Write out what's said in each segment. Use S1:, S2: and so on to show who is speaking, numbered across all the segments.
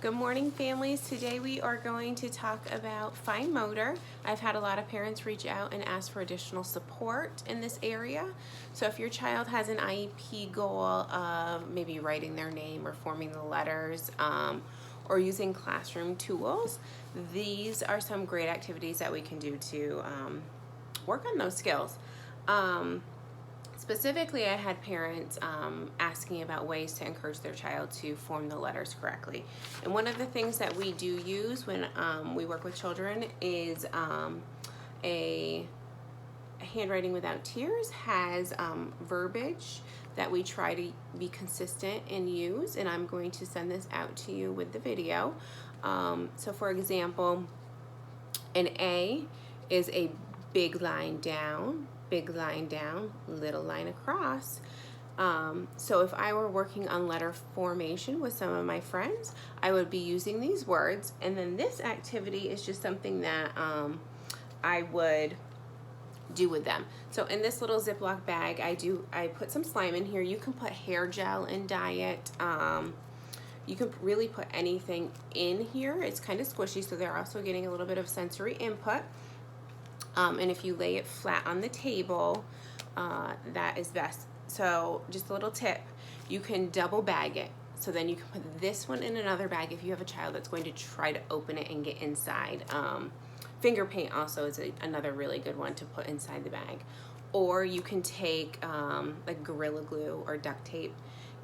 S1: Good morning, families. Today we are going to talk about fine motor. I've had a lot of parents reach out and ask for additional support in this area. So if your child has an IEP goal of maybe writing their name or forming the letters or using classroom tools, these are some great activities that we can do to work on those skills. Specifically, I had parents asking about ways to encourage their child to form the letters correctly. And one of the things that we do use when we work with children is a Handwriting Without Tears has verbiage that we try to be consistent and use, and I'm going to send this out to you with the video. So for example, an A is a big line down, little line across. So if I were working on letter formation with some of my friends, I would be using these words, and then this activity is just something that I would do with them. So in this little Ziploc bag, I put some slime in here. You can put hair gel and dye it. You can really put anything in here. It's kind of squishy, so they're also getting a little bit of sensory input. And if you lay it flat on the table, that is best. So just a little tip, you can double bag it. So then you can put this one in another bag if you have a child that's going to try to open it and get inside. Finger paint also is another really good one to put inside the bag. Or you can take like Gorilla Glue or duct tape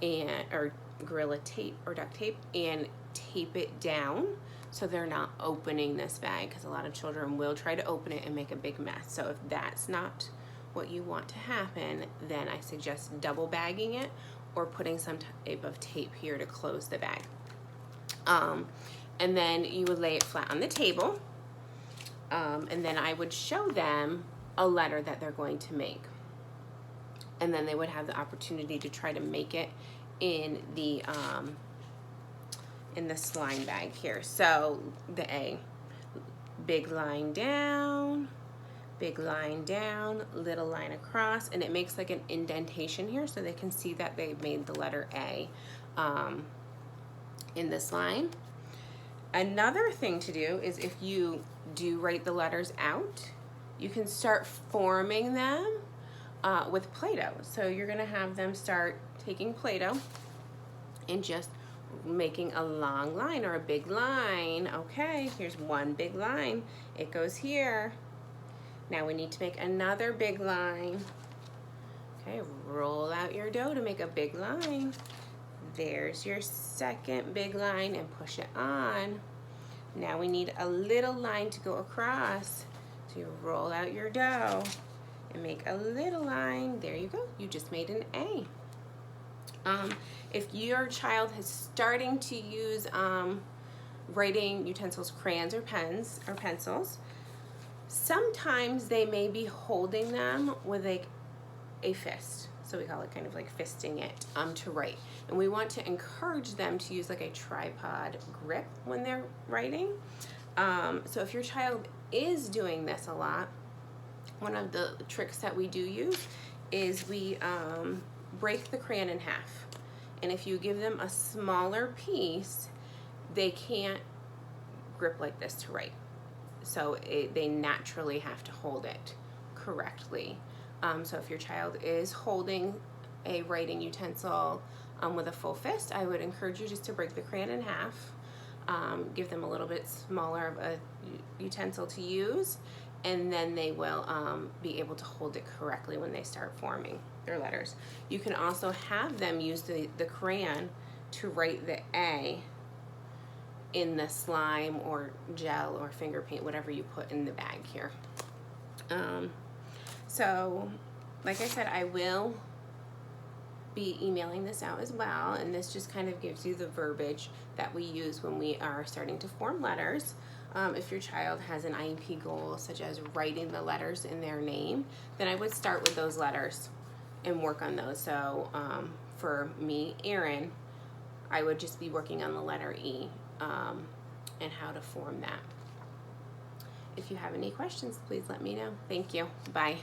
S1: or Gorilla Tape or duct tape and tape it down so they're not opening this bag, because a lot of children will try to open it and make a big mess. So if that's not what you want to happen, then I suggest double bagging it or putting some type of tape here to close the bag. And then you would lay it flat on the table, and then I would show them a letter that they're going to make. And then they would have the opportunity to try to make it in the slime bag here. So the A, big line down, little line across, and it makes like an indentation here so they can see that they made the letter A in this line. Another thing to do is if you do write the letters out, you can start forming them with Play-Doh. So you're gonna have them start taking Play-Doh and just making a long line or a big line. Okay, here's one big line. It goes here. Now we need to make another big line. Okay, roll out your dough to make a big line. There's your second big line and push it on. Now we need a little line to go across. So you roll out your dough and make a little line. There you go. You just made an A. If your child is starting to use writing utensils, crayons or pens or pencils, sometimes they may be holding them with like a fist. So we call it kind of like fisting it to write. And we want to encourage them to use like a tripod grip when they're writing. So if your child is doing this a lot, one of the tricks that we do use is we break the crayon in half. And if you give them a smaller piece, they can't grip like this to write. So they naturally have to hold it correctly. So if your child is holding a writing utensil with a full fist, I would encourage you just to break the crayon in half, give them a little bit smaller of a utensil to use, and then they will be able to hold it correctly when they start forming their letters. You can also have them use the crayon to write the A in the slime or gel or finger paint, whatever you put in the bag here. So like I said, I will be emailing this out as well, and this just kind of gives you the verbiage that we use when we are starting to form letters. If your child has an IEP goal, such as writing the letters in their name, then I would start with those letters and work on those. So for me, Erin, I would just be working on the letter E and how to form that. If you have any questions, please let me know. Thank you. Bye.